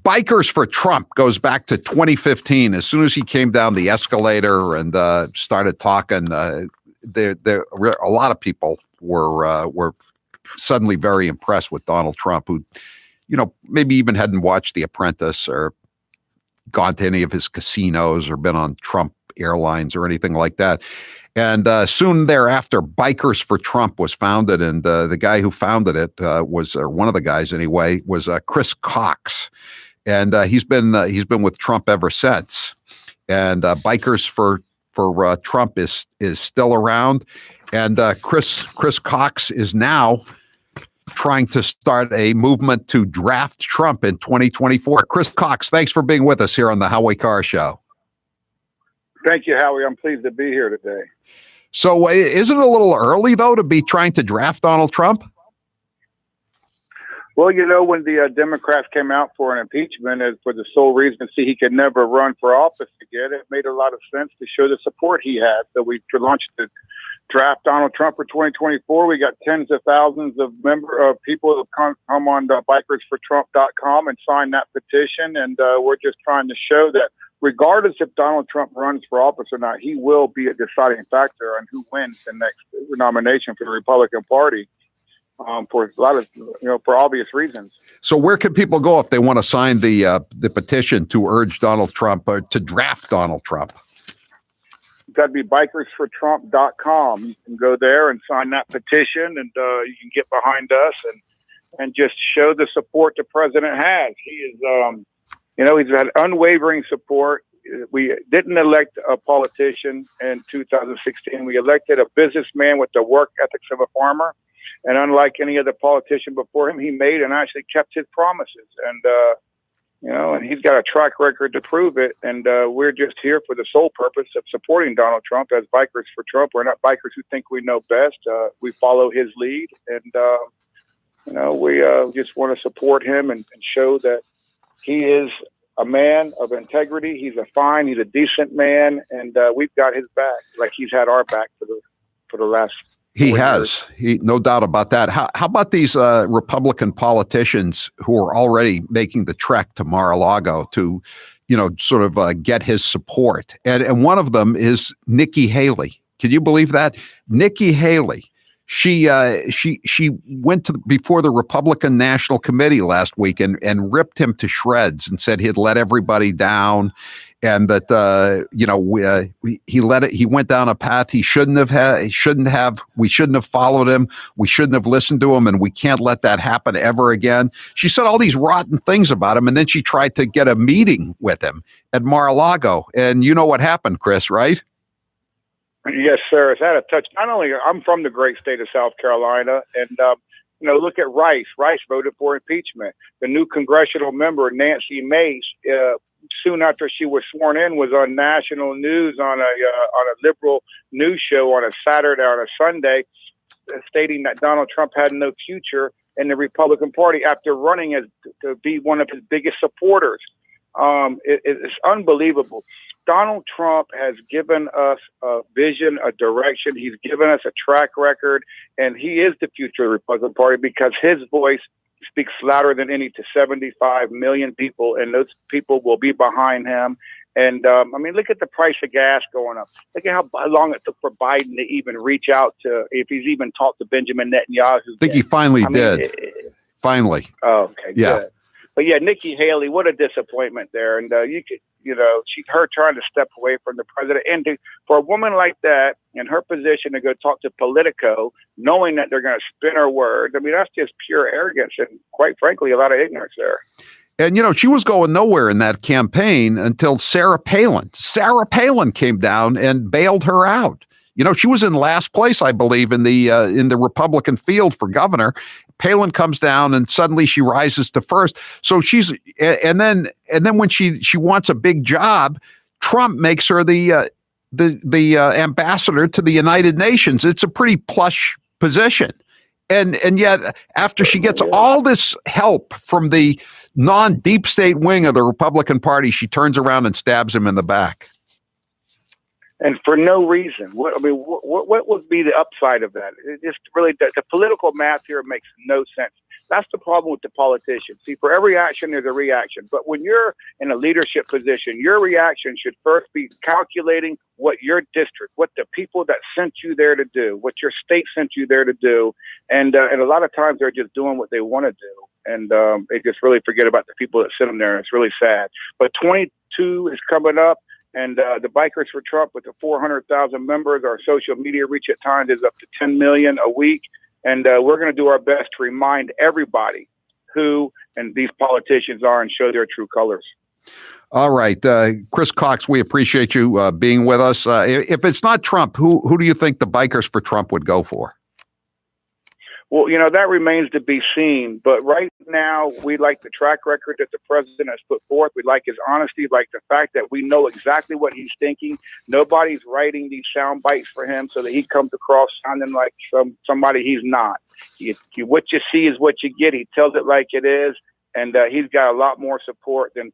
Bikers for Trump goes back to 2015. As soon as he came down the escalator and started talking, a lot of people were suddenly very impressed with Donald Trump, who, maybe even hadn't watched The Apprentice or gone to any of his casinos or been on Trump Airlines or anything like that. And soon thereafter, Bikers for Trump was founded, and the guy who founded it or one of the guys anyway, was Chris Cox, and he's been with Trump ever since. And Bikers for Trump is still around, and Chris Cox is now trying to start a movement to draft Trump in 2024. Chris Cox, thanks for being with us here on the Howie Carr Show. Thank you, Howie. I'm pleased to be here today. So isn't it a little early, though, to be trying to draft Donald Trump? Well, when the Democrats came out for an impeachment for the sole reason he could never run for office again, it made a lot of sense to show the support he had. So we launched the draft Donald Trump for 2024. We got tens of thousands of people who come on bikersfortrump.com and sign that petition. And we're just trying to show that regardless if Donald Trump runs for office or not, he will be a deciding factor on who wins the next nomination for the Republican Party, for a lot of, for obvious reasons. So where can people go if they want to sign the petition to urge Donald Trump or to draft Donald Trump? That'd be bikersfortrump.com. You can go there and sign that petition, and you can get behind us and just show the support the president has. He is, he's had unwavering support. We didn't elect a politician in 2016. We elected a businessman with the work ethics of a farmer. And unlike any other politician before him, he made and actually kept his promises. And, and he's got a track record to prove it. And we're just here for the sole purpose of supporting Donald Trump as Bikers for Trump. We're not bikers who think we know best. We follow his lead. And, we just want to support him and show that he is a man of integrity. He's he's a decent man. And we've got his back, like he's had our back for the last. He has, no doubt about that. How about these Republican politicians who are already making the trek to Mar-a-Lago to, sort of get his support? And one of them is Nikki Haley. Can you believe that? Nikki Haley. She went before the Republican National Committee last week and ripped him to shreds and said he'd let everybody down, and that he went down a path he shouldn't have. We shouldn't have followed him. We shouldn't have listened to him, and we can't let that happen ever again. She said all these rotten things about him, and then she tried to get a meeting with him at Mar-a-Lago, and you know what happened, Chris, right? Yes, sir. It's had a touch. Not only I'm from the great state of South Carolina, and look at Rice. Rice voted for impeachment. The new congressional member Nancy Mace, soon after she was sworn in, was on national news on a liberal news show on a Saturday or a Sunday, stating that Donald Trump had no future in the Republican Party after running to be one of his biggest supporters. It's unbelievable. Donald Trump has given us a vision, a direction. He's given us a track record, and he is the future of the Republican Party because his voice speaks louder than any to 75 million people, and those people will be behind him. And, look at the price of gas going up. Look at how long it took for Biden to even reach out to, if he's even talked to Benjamin Netanyahu. I think he finally did. Finally. Oh, okay, yeah. Good. But yeah, Nikki Haley, what a disappointment there. And her trying to step away from the president. And for a woman like that in her position to go talk to Politico, knowing that they're going to spin her words, that's just pure arrogance and, quite frankly, a lot of ignorance there. And, she was going nowhere in that campaign until Sarah Palin came down and bailed her out. She was in last place, I believe, in the Republican field for governor. Palin comes down and suddenly she rises to first. So and then when she wants a big job, Trump makes her the ambassador to the United Nations. It's a pretty plush position. And yet after she gets all this help from the non-deep state wing of the Republican Party, she turns around and stabs him in the back. And for no reason. What would be the upside of that? It just really, the political math here makes no sense. That's the problem with the politicians. See, for every action, there's a reaction. But when you're in a leadership position, your reaction should first be calculating what your district, what the people that sent you there to do, what your state sent you there to do. And a lot of times they're just doing what they want to do. And they just really forget about the people that sent them there. It's really sad. But 22 is coming up. And the Bikers for Trump, with the 400,000 members, our social media reach at times is up to 10 million a week. And we're going to do our best to remind everybody who and these politicians are and show their true colors. All right. Chris Cox, we appreciate you being with us. If it's not Trump, who do you think the Bikers for Trump would go for? Well, that remains to be seen. But right now, we like the track record that the president has put forth. We like his honesty, like the fact that we know exactly what he's thinking. Nobody's writing these sound bites for him so that he comes across sounding like somebody he's not. What you see is what you get. He tells it like it is. And he's got a lot more support than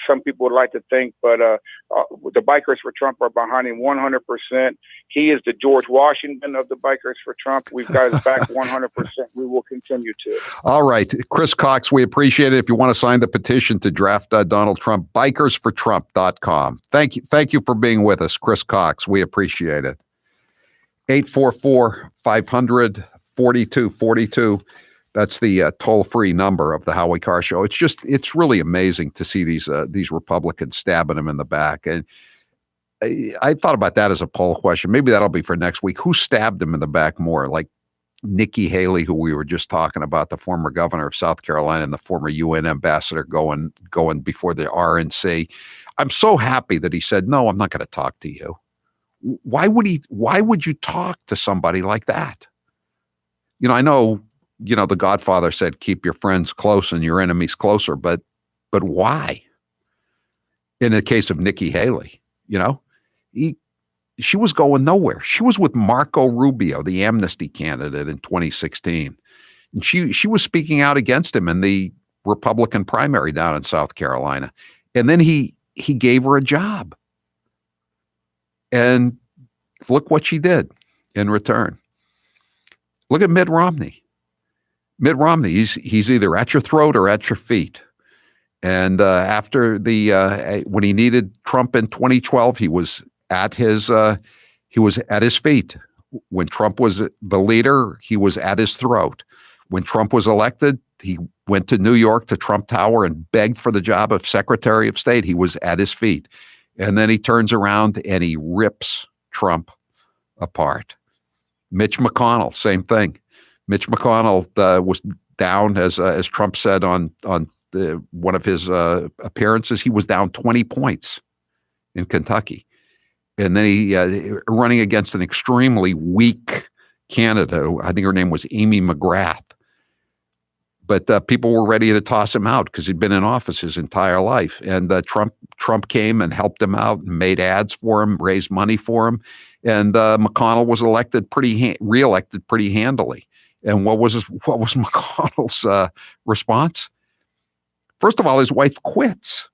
some people would like to think. But the Bikers for Trump are behind him 100%. He is the George Washington of the Bikers for Trump. We've got his back 100%. We will continue to. All right. Chris Cox, we appreciate it. If you want to sign the petition to draft Donald Trump, bikersfortrump.com. Thank you for being with us, Chris Cox. We appreciate it. 844-500-4242. That's the toll-free number of the Howie Carr Show. It's really amazing to see these Republicans stabbing him in the back. And I thought about that as a poll question. Maybe that'll be for next week. Who stabbed him in the back more? Like Nikki Haley, who we were just talking about, the former governor of South Carolina and the former UN ambassador going before the RNC. I'm so happy that he said, no, I'm not going to talk to you. Why would you talk to somebody like that? I know, the Godfather said, keep your friends close and your enemies closer, but why? In the case of Nikki Haley, she was going nowhere. She was with Marco Rubio, the amnesty candidate in 2016. And she was speaking out against him in the Republican primary down in South Carolina. And then he gave her a job. And look what she did in return. Look at Mitt Romney. Mitt Romney, he's either at your throat or at your feet. And after when he needed Trump in 2012, he was at his feet. When Trump was the leader, he was at his throat. When Trump was elected, he went to New York to Trump Tower and begged for the job of Secretary of State. He was at his feet. And then he turns around and he rips Trump apart. Mitch McConnell, same thing. Mitch McConnell was down, as Trump said on one of his appearances. He was down 20 points in Kentucky, and then he running against an extremely weak candidate. I think her name was Amy McGrath. But people were ready to toss him out because he'd been in office his entire life. And Trump came and helped him out and made ads for him, raised money for him, and McConnell was reelected pretty handily. And what was McConnell's response? First of all, his wife quits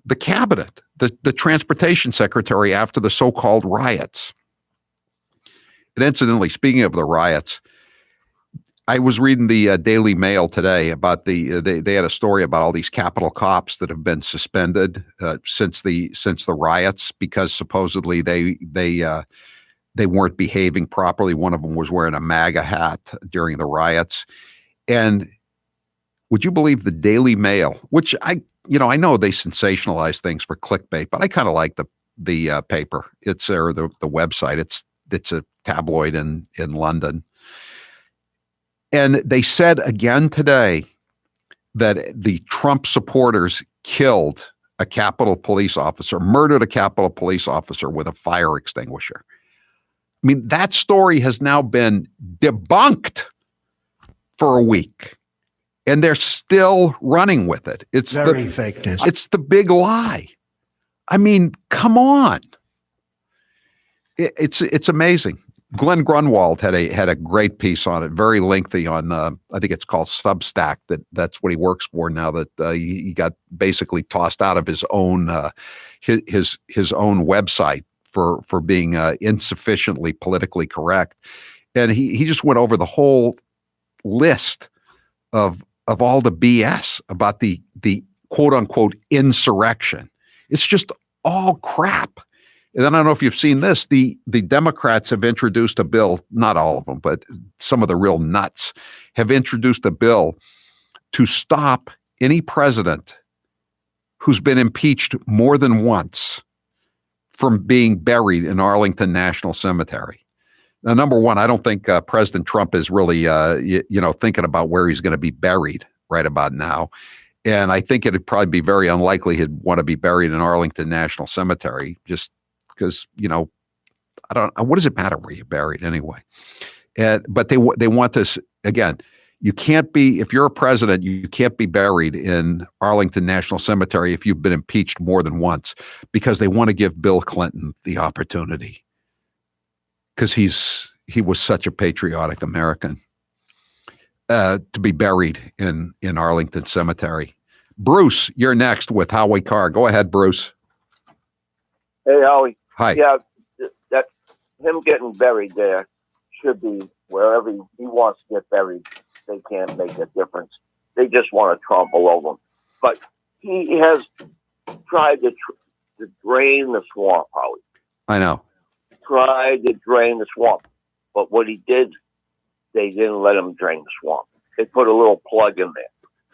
the cabinet, the transportation secretary, after the so-called riots. And incidentally, speaking of the riots, I was reading the Daily Mail today about they had a story about all these Capitol cops that have been suspended since the riots because supposedly they weren't behaving properly. One of them was wearing a MAGA hat during the riots. And would you believe the Daily Mail, which I know they sensationalize things for clickbait, but I kind of like the paper. It's the website. It's a tabloid in London. And they said again today that the Trump supporters killed a Capitol police officer, murdered a Capitol police officer with a fire extinguisher. I mean, that story has now been debunked for a week, and they're still running with it. It's very fake news. It's the big lie. I mean, come on. It's amazing. Glenn Grunwald had a great piece on it, very lengthy on I think it's called Substack. That's what he works for now. That he got basically tossed out of his own his own website for being insufficiently politically correct, and he just went over the whole list of all the BS about the quote unquote insurrection. It's just all crap. And then I don't know if you've seen this. The Democrats have introduced a bill, not all of them, but some of the real nuts have introduced a bill to stop any president who's been impeached more than once from being buried in Arlington National Cemetery. Now, number one, I don't think President Trump is really, thinking about where he's going to be buried right about now. And I think it'd probably be very unlikely he'd want to be buried in Arlington National Cemetery, just because, what does it matter where you're buried anyway? But they want this, again, you can't be, if you're a president, you can't be buried in Arlington National Cemetery if you've been impeached more than once, because they want to give Bill Clinton the opportunity, because he was such a patriotic American, to be buried in Arlington Cemetery. Bruce, you're next with Howie Carr. Go ahead, Bruce. Hey, Howie. Hi. Yeah, that him getting buried there should be wherever he wants to get buried. They can't make a difference. They just want to trample over him. But he has tried to drain the swamp, Howie. I know. Tried to drain the swamp. But what he did, they didn't let him drain the swamp. They put a little plug in there.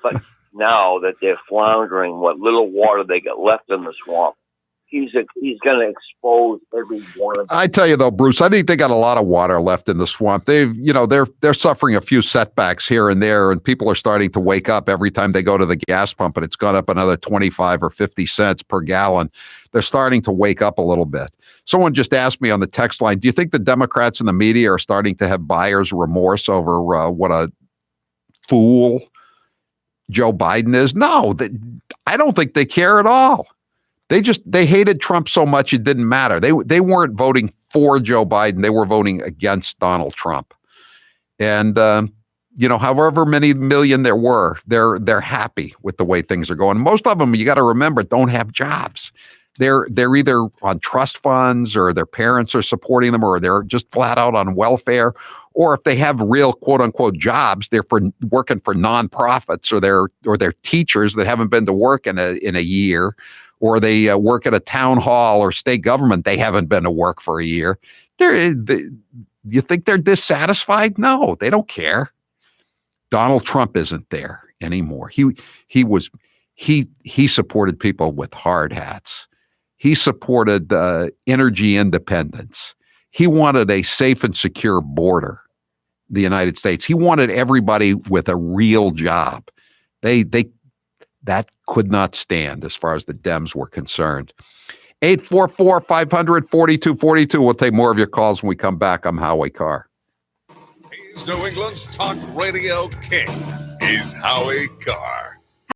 But now that they're floundering, what little water they got left in the swamp, he's going to expose every one of them. I tell you though, Bruce, I think they got a lot of water left in the swamp. They're suffering a few setbacks here and there, and people are starting to wake up every time they go to the gas pump, and it's gone up another 25 or 50 cents per gallon. They're starting to wake up a little bit. Someone just asked me on the text line, do you think the Democrats and the media are starting to have buyer's remorse over what a fool Joe Biden is? No, I don't think they care at all. They hated Trump so much it didn't matter. They weren't voting for Joe Biden. They were voting against Donald Trump. And however many million there were, they're happy with the way things are going. Most of them, you got to remember, don't have jobs. They're either on trust funds, or their parents are supporting them, or they're just flat out on welfare. Or if they have real quote unquote jobs, they're working for nonprofits, or they're teachers that haven't been to work in a year. Or they work at a town hall or state government. They haven't been to work for a year. You think they're dissatisfied? No, they don't care. Donald Trump isn't there anymore. He supported people with hard hats. He supported energy independence. He wanted a safe and secure border, the United States. He wanted everybody with a real job. That could not stand as far as the Dems were concerned. 844-500-4242. We'll take more of your calls when we come back. I'm Howie Carr. He's New England's talk radio king. He's Howie Carr.